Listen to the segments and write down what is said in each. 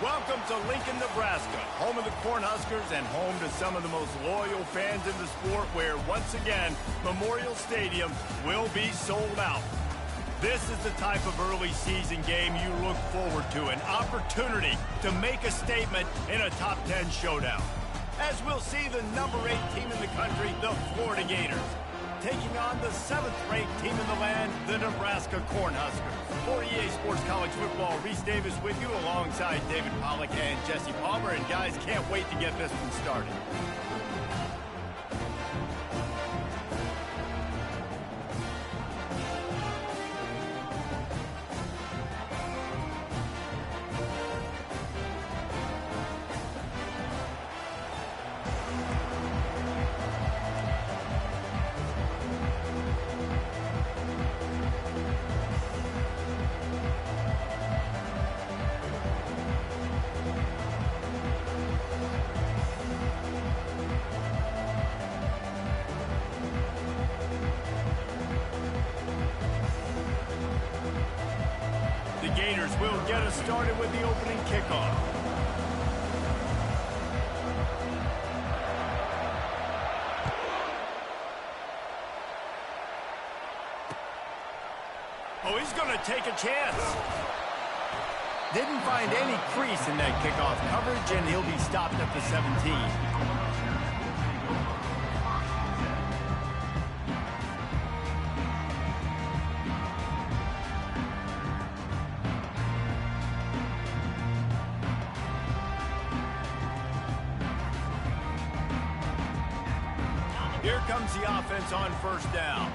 Welcome to Lincoln, Nebraska, home of the Cornhuskers and home to some of the most loyal fans in the sport where, once again, Memorial Stadium will be sold out. This is the type of early season game you look forward to, an opportunity to make a statement in a top 10 showdown. As we'll see the number 8 team in the country, the Florida Gators, taking on the 7th-ranked team in the land, the Nebraska Cornhuskers. For EA Sports College Football, Reese Davis with you alongside David Pollack and Jesse Palmer. And guys, can't wait to get this one started. The Gators will get us started with the opening kickoff. Oh, he's going to take a chance. Didn't find any crease in that kickoff coverage, and he'll be stopped at the 17. Here comes the offense on first down.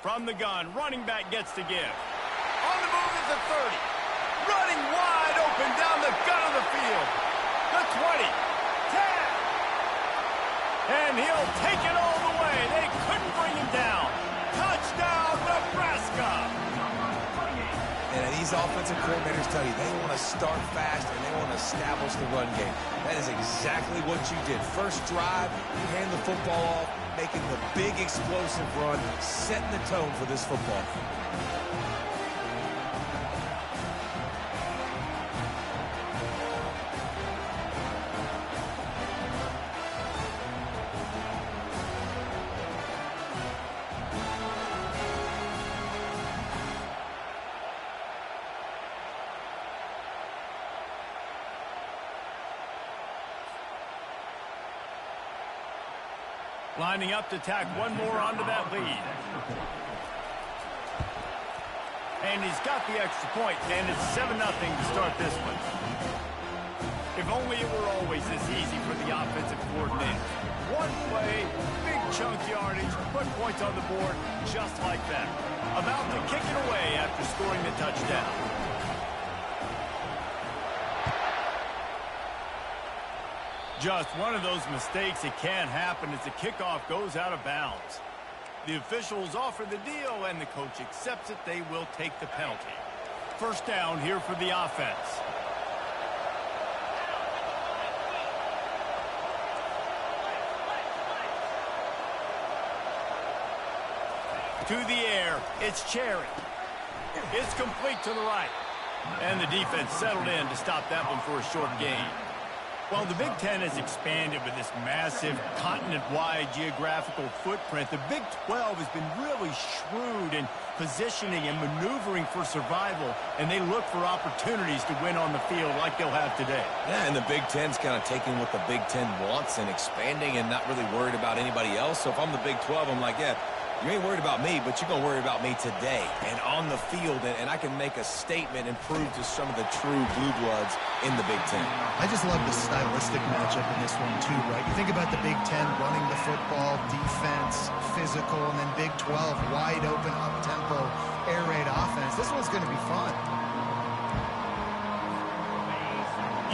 From the gun, running back gets to give. On the move at the 30. Running wide open down the gut of the field. The 20. 10. And he'll take it all the way. They couldn't bring him down. Touchdown, Nebraska! And these offensive coordinators tell you they want to start fast and they want to establish the run game. That is exactly what you did. First drive, you hand the football off, making the big explosive run, setting the tone for this football. Lining up to tack one more onto that lead. And he's got the extra point, and it's 7-0 to start this one. If only it were always this easy for the offensive coordinator. One play, big chunk yardage, put points on the board just like that. About to kick it away after scoring the touchdown. Just one of those mistakes that can happen as the kickoff goes out of bounds. The officials offer the deal, and the coach accepts it. They will take the penalty. First down here for the offense. To the air, it's Cherry. It's complete to the right. And the defense settled in to stop that one for a short gain. Well, the Big Ten has expanded with this massive continent-wide geographical footprint. The Big 12 has been really shrewd in positioning and maneuvering for survival, and they look for opportunities to win on the field like they'll have today. Yeah, and the Big Ten's kind of taking what the Big Ten wants and expanding and not really worried about anybody else. So if I'm the Big 12, I'm like, yeah, you ain't worried about me, but you're going to worry about me today and on the field, and I can make a statement and prove to some of the true blue bloods in the Big Ten. I just love the stylistic matchup in this one, too, right? You think about the Big Ten running the football, defense, physical, and then Big 12, wide open, up-tempo, air raid offense. This one's going to be fun.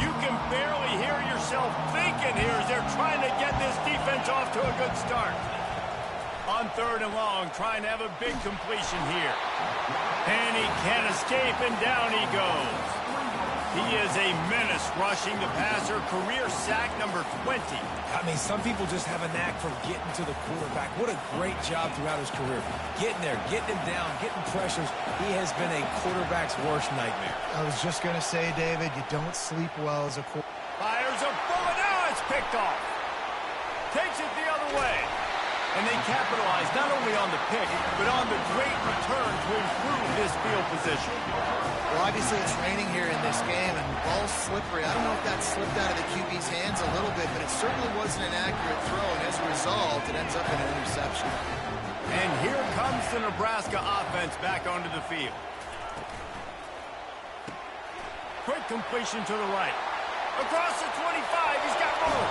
You can barely hear yourself thinking here as they're trying to get this defense off to a good start. On third and long, trying to have a big completion here. And he can't escape, and down he goes. He is a menace rushing the passer, career sack number 20. I mean, some people just have a knack for getting to the quarterback. What a great job throughout his career. Getting there, getting him down, getting pressures. He has been a quarterback's worst nightmare. I was just going to say, David, you don't sleep well as a quarterback. Fires a bullet. Now it's picked off. Takes it the other way. And they capitalize not only on the pick, but on the great return to improve this field position. Well, obviously it's raining here in this game, and the ball's slippery. I don't know if that slipped out of the QB's hands a little bit, but it certainly wasn't an accurate throw, and as a result, it ends up in an interception. And here comes the Nebraska offense back onto the field. Quick completion to the right. Across the 25, he's got room.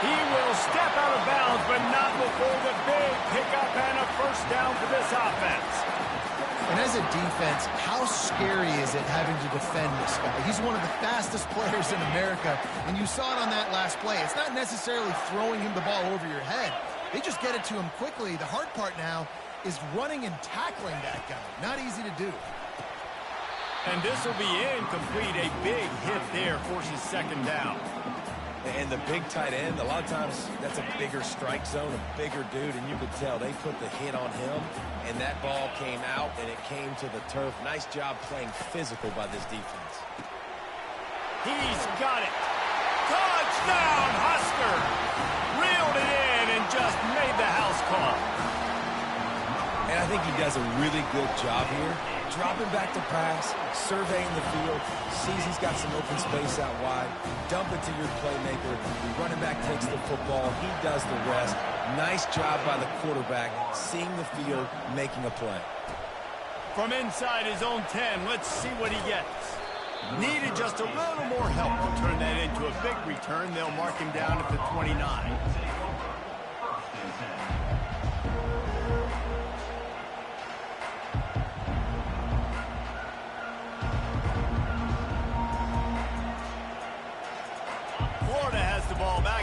He will step out of bounds, but not before the big pickup and a first down for this offense. And as a defense, how scary is it having to defend this guy? He's one of the fastest players in America, and you saw it on that last play. It's not necessarily throwing him the ball over your head. They just get it to him quickly. The hard part now is running and tackling that guy. Not easy to do. And this will be incomplete. A big hit there forces second down. And the big tight end, a lot of times that's a bigger strike zone, a bigger dude, and you could tell they put the hit on him, and that ball came out, and it came to the turf. Nice job playing physical by this defense. He's got it. Touchdown, Husker! Reeled it in and just made the house call. And I think he does a really good job here. Dropping back to pass, surveying the field, sees he's got some open space out wide, dump it to your playmaker. The running back takes the football. He does the rest. Nice job by the quarterback, seeing the field, making a play. From inside his own 10, let's see what he gets. Needed just a little more help to turn that into a big return. They'll mark him down at the 29.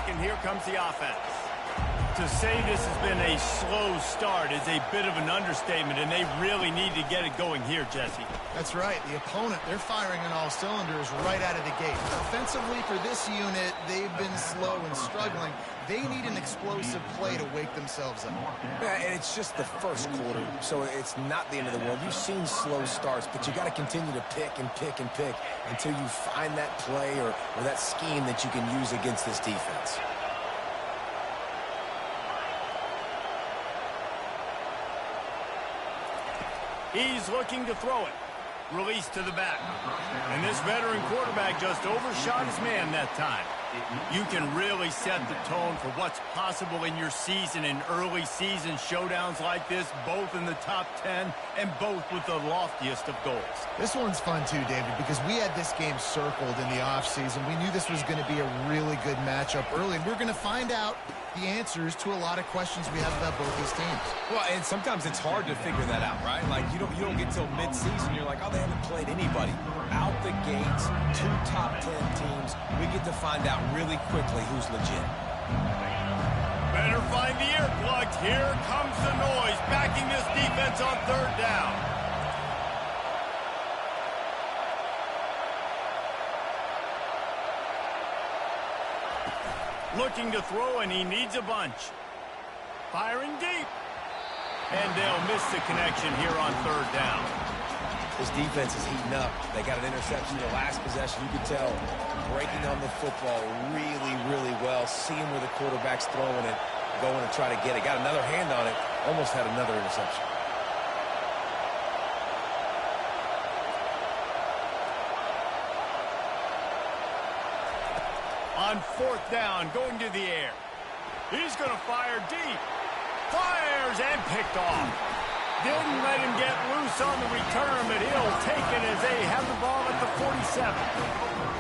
And here comes the offense. To say this has been a slow start is a bit of an understatement, and they really need to get it going here, Jesse. That's right. The opponent, they're firing on all cylinders right out of the gate. Offensively for this unit, they've been slow and struggling. They need an explosive play to wake themselves up. Yeah, and it's just the first quarter, so it's not the end of the world. You've seen slow starts, but you got to continue to pick and pick and pick until you find that play or that scheme that you can use against this defense. He's looking to throw it. Release to the back. And this veteran quarterback just overshot his man that time. You can really set the tone for what's possible in your season in early season showdowns like this, both in the top 10 and both with the loftiest of goals. This one's fun too, David, because we had this game circled in the offseason. We knew this was going to be a really good matchup early, and we're going to find out the answers to a lot of questions we have about both these teams. Well, and sometimes it's hard to figure that out, right? Like, you don't get till mid-season, you're like, oh, they haven't played anybody. Out the gates, 2 top 10 teams, we get to find out really quickly who's legit. Better find the earplugs. Here comes the noise, backing this defense on third down. Looking to throw, and he needs a bunch. Firing deep. And they'll miss the connection here on third down. This defense is heating up. They got an interception in the last possession. You could tell breaking on the football really, really well. Seeing where the quarterback's throwing it, going to try to get it. Got another hand on it. Almost had another interception. On fourth down, going to the air. He's going to fire deep. Fires and picked off. Didn't let him get loose on the return, but he'll take it as they have the ball at the 47.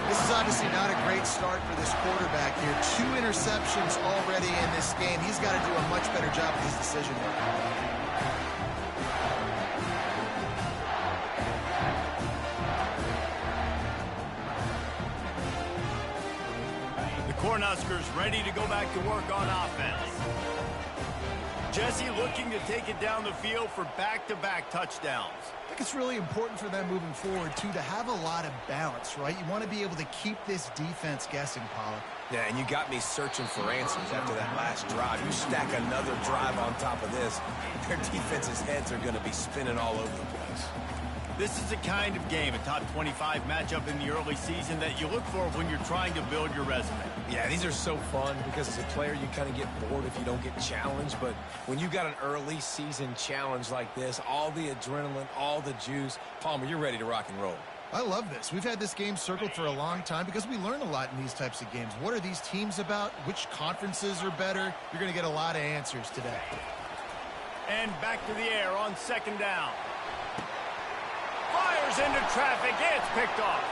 This is obviously not a great start for this quarterback here. 2 interceptions already in this game. He's got to do a much better job with his decision making. Cornhuskers ready to go back to work on offense. Jesse looking to take it down the field for back-to-back touchdowns. I think it's really important for them moving forward, too, to have a lot of balance, right? You want to be able to keep this defense guessing, Pollock. Yeah, and you got me searching for answers after that last drive. You stack another drive on top of this, their defense's heads are going to be spinning all over the place. This is the kind of game, a top 25 matchup in the early season, that you look for when you're trying to build your resume. Yeah, these are so fun because as a player, you kind of get bored if you don't get challenged. But when you got an early season challenge like this, all the adrenaline, all the juice, Palmer, you're ready to rock and roll. I love this. We've had this game circled for a long time because we learn a lot in these types of games. What are these teams about? Which conferences are better? You're going to get a lot of answers today. And back to the air on second down. Fires into traffic. It's picked off.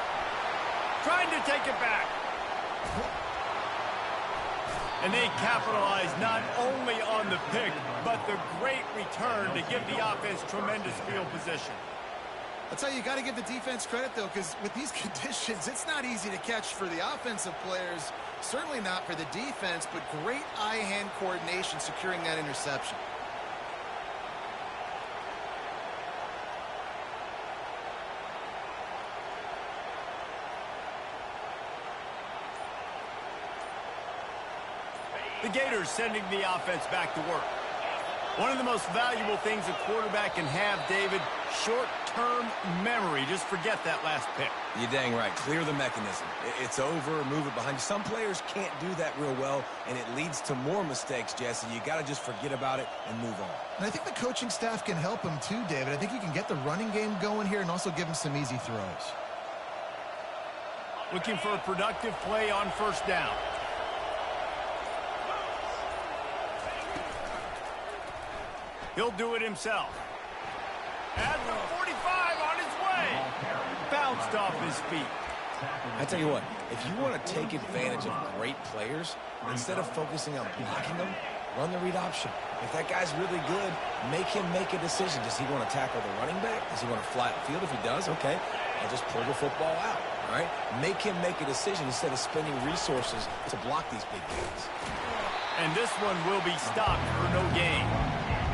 Trying to take it back. And they capitalize not only on the pick, but the great return to give the offense tremendous field position. That's how you got to give the defense credit, though, because with these conditions, it's not easy to catch for the offensive players, certainly not for the defense, but great eye-hand coordination securing that interception. The Gators sending the offense back to work. One of the most valuable things a quarterback can have, David, short-term memory. Just forget that last pick. You're dang right. Clear the mechanism. It's over, move it behind you. Some players can't do that real well, and it leads to more mistakes, Jesse. You got to just forget about it and move on. And I think the coaching staff can help him too, David. I think you can get the running game going here and also give him some easy throws. Looking for a productive play on first down. He'll do it himself. At the 45 on his way. Bounced off his feet. I tell you what, if you want to take advantage of great players, instead of focusing on blocking them, run the read option. If that guy's really good, make him make a decision. Does he want to tackle the running back? Does he want to fly the field? If he does, okay, I'll just pull the football out. All right? Make him make a decision instead of spending resources to block these big guys. And this one will be stopped for no gain.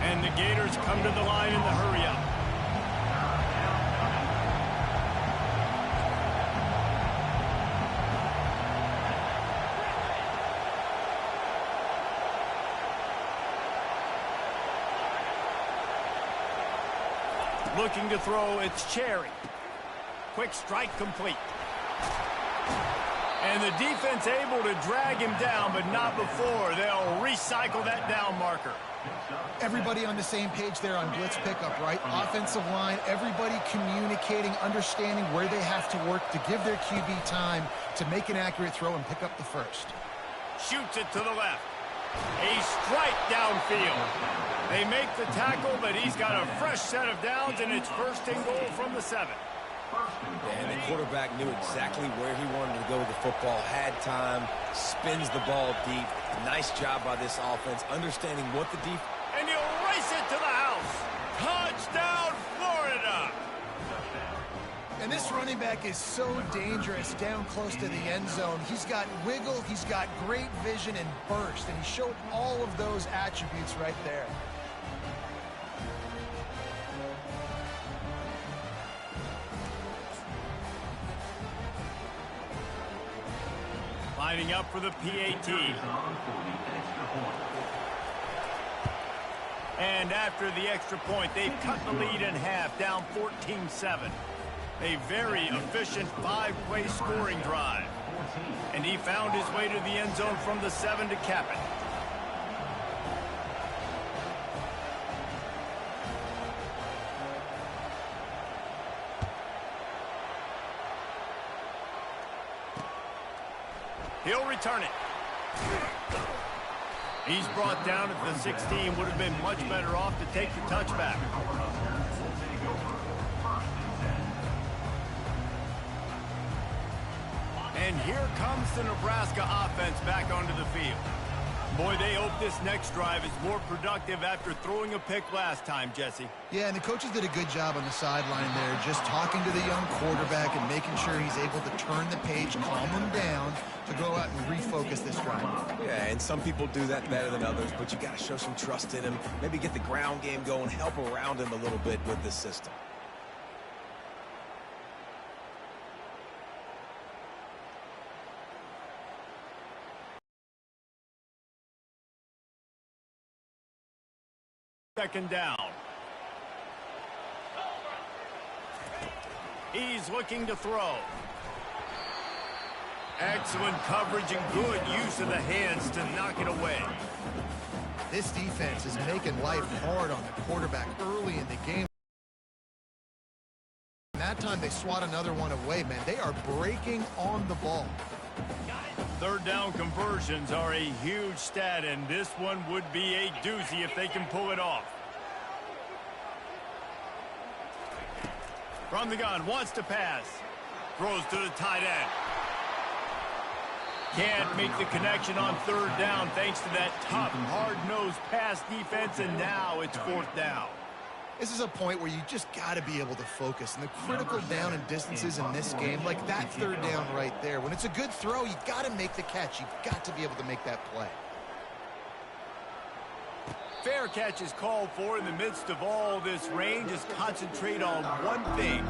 And the Gators come to the line in the hurry-up. Looking to throw, it's Cherry. Quick strike complete. And the defense able to drag him down, but not before. They'll recycle that down marker. Everybody on the same page there on blitz pickup, right? Offensive line, everybody communicating, understanding where they have to work to give their QB time to make an accurate throw and pick up the first. Shoots it to the left. A strike downfield. They make the tackle, but he's got a fresh set of downs, and it's first and goal from the 7. And the quarterback knew exactly where he wanted to go with the football, had time, spins the ball deep. Nice job by this offense, understanding what the defense... And he'll race it to the house. Touchdown, Florida! And this running back is so dangerous down close to the end zone. He's got wiggle, he's got great vision and burst, and he showed all of those attributes right there. Lining up for the PAT. And after the extra point, they've cut the lead in half, down 14-7. A very efficient 5-play scoring drive. And he found his way to the end zone from the 7 to cap it. He'll return it. He's brought down at the 16. Would have been much better off to take the touchback. And here comes the Nebraska offense back onto the field. Boy, they hope this next drive is more productive after throwing a pick last time, Jesse. Yeah, and the coaches did a good job on the sideline there, just talking to the young quarterback and making sure he's able to turn the page, calm him down to go out and refocus this drive. Yeah, and some people do that better than others, but you got to show some trust in him, maybe get the ground game going, help around him a little bit with this system. Second down. He's looking to throw. Excellent coverage and good use of the hands to knock it away. This defense is making life hard on the quarterback early in the game. And that time they swat another one away, man. They are breaking on the ball. Third down conversions are a huge stat, and this one would be a doozy if they can pull it off. From the gun, wants to pass. Throws to the tight end. Can't make the connection on third down thanks to that tough, hard-nosed pass defense, and now it's fourth down. This is a point where you just got to be able to focus. And the critical down and distances in this game, like that third down right there, when it's a good throw, you got to make the catch. You've got to be able to make that play. Fair catch is called for in the midst of all this rain. Just concentrate on one thing,